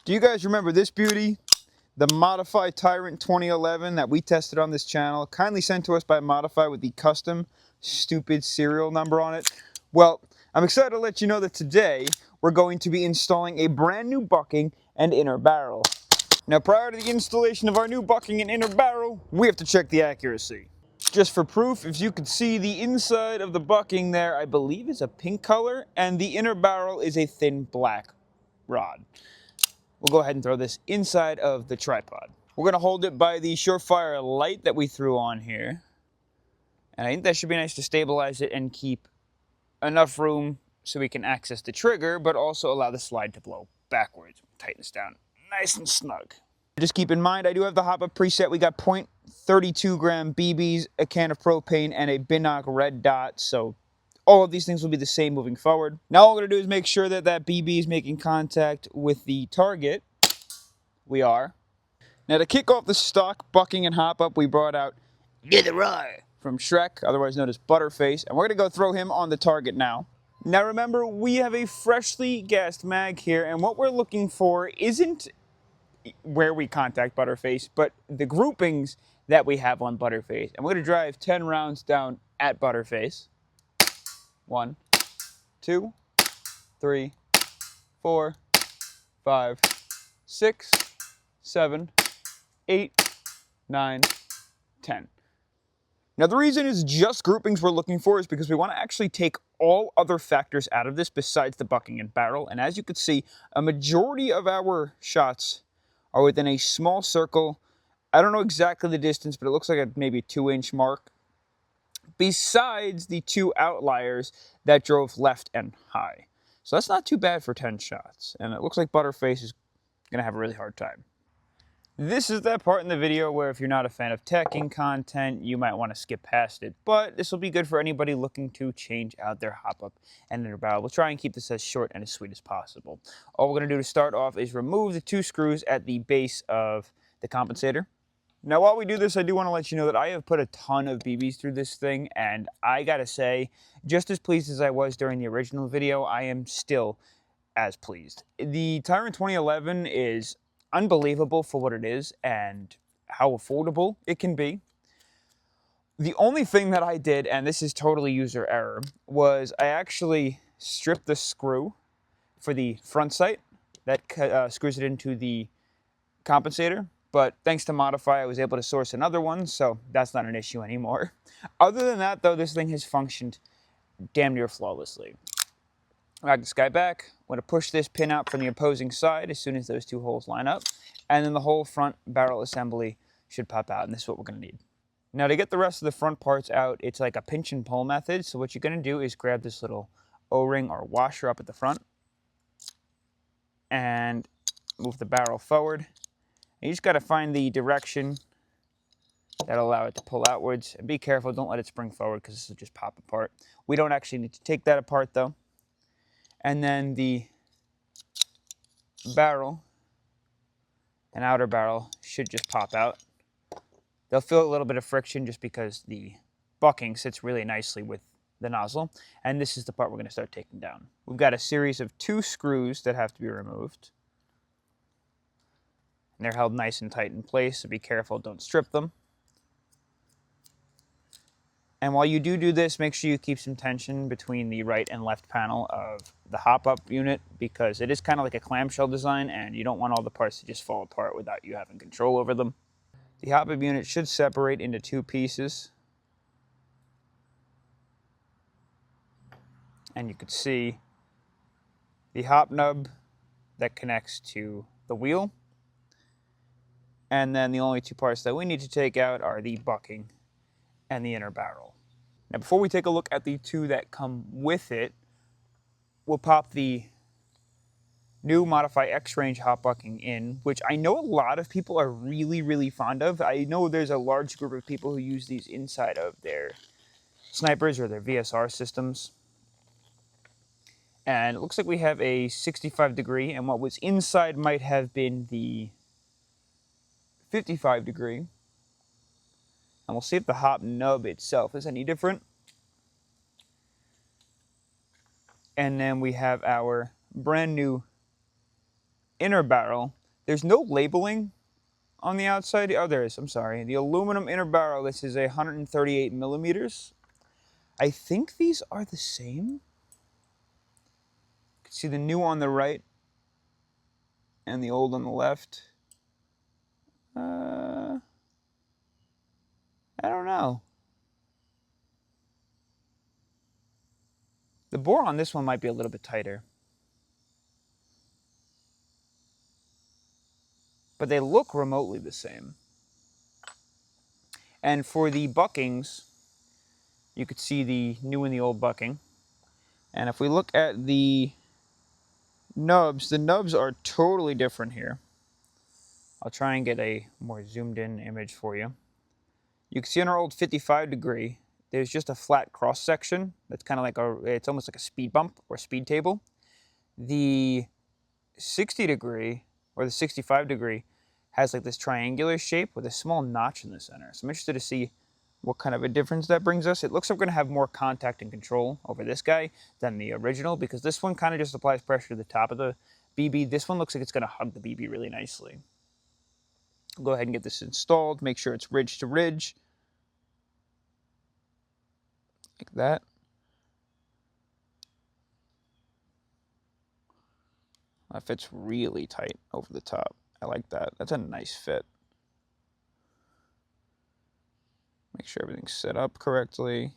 Do you guys remember this beauty? The modified Tyrant 2011 that we tested on this channel, kindly sent to us by Modify with the custom stupid serial number on it. Well, I'm excited to let you know that today we're going to be installing a brand new bucking and inner barrel. Now, prior to the installation of our new bucking and inner barrel, we have to check the accuracy. Just for proof, if you can see, the inside of the bucking there, I believe is a pink color, and the inner barrel is a thin black rod. We'll go ahead and throw this inside of the tripod. We're going to hold it by the Surefire light that we threw on here. And I think that should be nice to stabilize it and keep enough room so we can access the trigger, but also allow the slide to blow backwards. Tighten this down nice and snug. Just keep in mind, I do have the Hi-Capa preset. We got 0.32 gram BBs, a can of propane, and a Binoc red dot. So all of these things will be the same moving forward. Now all we're going to do is make sure that that BB is making contact with the target. We are. Now to kick off the stock bucking and hop up, we brought out Roar from Shrek, otherwise known as Butterface, and we're going to go throw him on the target now. Now remember, we have a freshly gassed mag here, and what we're looking for isn't where we contact Butterface, but the groupings that we have on Butterface. And we're going to drive 10 rounds down at Butterface. 1, 2, 3, 4, 5, 6, 7, 8, 9, 10. Now the reason is just groupings we're looking for is because we want to actually take all other factors out of this besides the bucking and barrel. And as you can see, a majority of our shots are within a small circle. I don't know exactly the distance, but it looks like a maybe 2-inch mark. Besides the 2 outliers that drove left and high. So that's not too bad for 10 shots. And it looks like Butterface is going to have a really hard time. This is that part in the video where if you're not a fan of teching content, you might want to skip past it. But this will be good for anybody looking to change out their hop-up and inner barrel. We'll try and keep this as short and as sweet as possible. All we're going to do to start off is remove the 2 screws at the base of the compensator. Now, while we do this, I do want to let you know that I have put a ton of BBs through this thing, and I gotta say, just as pleased as I was during the original video, I am still as pleased. The Tyrant 2011 is unbelievable for what it is and how affordable it can be. The only thing that I did, and this is totally user error, was I actually stripped the screw for the front sight that screws it into the compensator. But thanks to Modify, I was able to source another one, so that's not an issue anymore. Other than that, though, this thing has functioned damn near flawlessly. Drag this guy back. I'm going to push this pin out from the opposing side as soon as those 2 holes line up. And then the whole front barrel assembly should pop out, and this is what we're going to need. Now, to get the rest of the front parts out, it's like a pinch and pull method. So what you're going to do is grab this little O-ring or washer up at the front and move the barrel forward. You just got to find the direction that'll allow it to pull outwards. And be careful, don't let it spring forward because this will just pop apart. We don't actually need to take that apart though. And then the barrel and outer barrel should just pop out. They'll feel a little bit of friction just because the bucking sits really nicely with the nozzle. And this is the part we're going to start taking down. We've got a series of 2 screws that have to be removed. And they're held nice and tight in place, so be careful, don't strip them. And while you do this, make sure you keep some tension between the right and left panel of the hop-up unit, because it is kind of like a clamshell design, and you don't want all the parts to just fall apart without you having control over them. The hop-up unit should separate into 2 pieces. And you can see the hop nub that connects to the wheel. And then the only 2 parts that we need to take out are the bucking and the inner barrel. Now, before we take a look at the 2 that come with it, we'll pop the new Modify X-Range hop bucking in, which I know a lot of people are really, really fond of. I know there's a large group of people who use these inside of their snipers or their VSR systems. And it looks like we have a 65 degree, and what was inside might have been the 55 degree. And we'll see if the hop nub itself is any different. And then we have our brand new inner barrel, There's no labeling on the outside. Oh, there is. I'm sorry. The aluminum inner barrel. This is 138 millimeters. I think these are the same. You can see the new on the right and the old on the left. I don't know. The bore on this one might be a little bit tighter. But they look remotely the same. And for the buckings, you could see the new and the old bucking. And if we look at the nubs are totally different here. I'll try and get a more zoomed in image for you. You can see on our old 55 degree, there's just a flat cross section. That's kind of like it's almost like a speed bump or speed table. The 60 degree or the 65 degree has like this triangular shape with a small notch in the center. So I'm interested to see what kind of a difference that brings us. It looks like we're going to have more contact and control over this guy than the original, because this one kind of just applies pressure to the top of the BB. This one looks like it's going to hug the BB really nicely. I'll go ahead and get this installed. Make sure it's ridge to ridge. Like that. That fits really tight over the top. I like that. That's a nice fit. Make sure everything's set up correctly.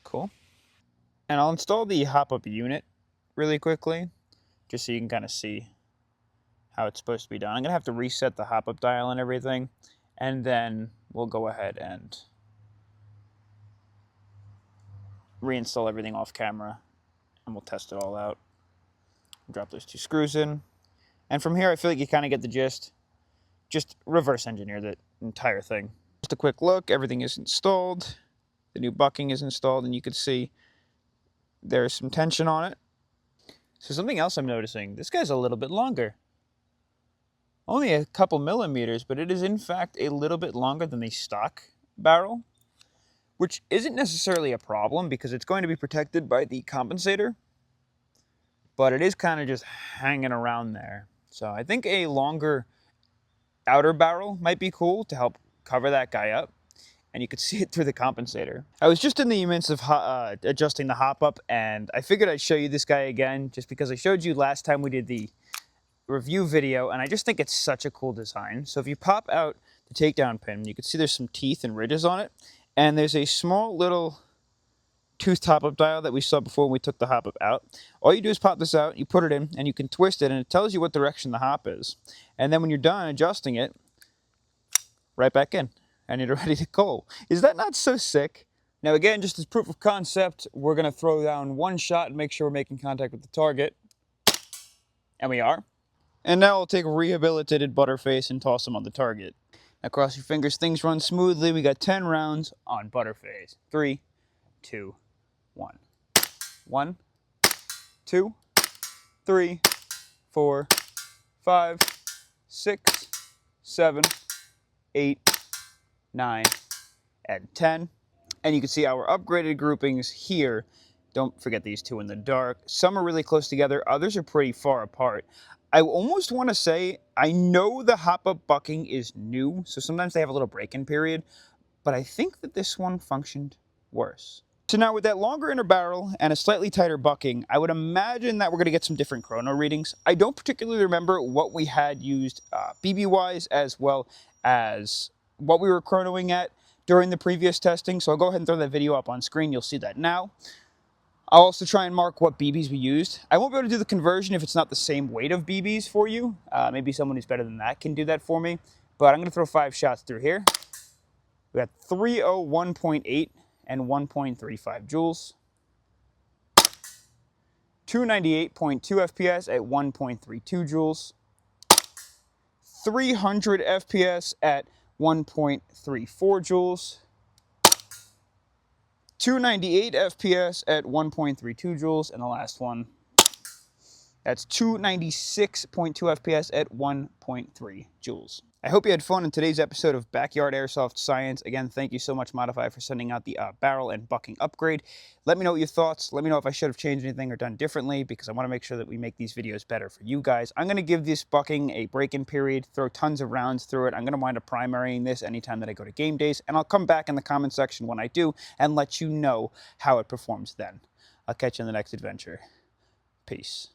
Cool. And I'll install the hop-up unit really quickly, just so you can kind of see how it's supposed to be done. I'm going to have to reset the hop-up dial and everything, and then we'll go ahead and reinstall everything off camera, and we'll test it all out. Drop those 2 screws in. And from here, I feel like you kind of get the gist. Just reverse engineer the entire thing. Just a quick look, everything is installed. The new bucking is installed, and you can see there's some tension on it. So something else I'm noticing, this guy's a little bit longer. Only a couple millimeters, but it is in fact a little bit longer than the stock barrel, which isn't necessarily a problem because it's going to be protected by the compensator, but it is kind of just hanging around there. So I think a longer outer barrel might be cool to help cover that guy up, and you could see it through the compensator. I was just in the midst of adjusting the hop up, and I figured I'd show you this guy again just because I showed you last time we did the review video, and I just think it's such a cool design. So if you pop out the takedown pin, you can see there's some teeth and ridges on it, and there's a small little tooth top-up dial that we saw before when we took the hop-up out. All you do is pop this out, you put it in, and you can twist it, and it tells you what direction the hop is. And then when you're done adjusting it, right back in, and you're ready to go. Is that not so sick? Now again, just as proof of concept, we're going to throw down one shot and make sure we're making contact with the target. And we are. And now I'll take rehabilitated Butterface and toss him on the target. Now cross your fingers, things run smoothly. We got 10 rounds on Butterface. 3, 2, 1. 1, 2, 3, 4, 5, 6, 7, 8, 9, and 10. And you can see our upgraded groupings here. Don't forget these 2 in the dark. Some are really close together, others are pretty far apart. I almost want to say, I know the hop-up bucking is new, so sometimes they have a little break-in period, but I think that this one functioned worse. So now with that longer inner barrel and a slightly tighter bucking, I would imagine that we're going to get some different chrono readings. I don't particularly remember what we had used BB-wise as well as what we were chronoing at during the previous testing, so I'll go ahead and throw that video up on screen. You'll see that now. I'll also try and mark what BBs we used. I won't be able to do the conversion if it's not the same weight of BBs for you. Maybe someone who's better than that can do that for me. But I'm going to throw 5 shots through here. We got 301.8 and 1.35 joules. 298.2 FPS at 1.32 joules. 300 FPS at 1.34 joules. 298 FPS at 1.32 joules, and the last one, that's 296.2 FPS at 1.3 joules. I hope you had fun in today's episode of Backyard Airsoft Science. Again, thank you so much, Modify, for sending out the barrel and bucking upgrade. Let me know your thoughts. Let me know if I should have changed anything or done differently, because I want to make sure that we make these videos better for you guys. I'm going to give this bucking a break-in period, throw tons of rounds through it. I'm going to wind up primarying this anytime that I go to game days, and I'll come back in the comment section when I do and let you know how it performs then. I'll catch you in the next adventure. Peace.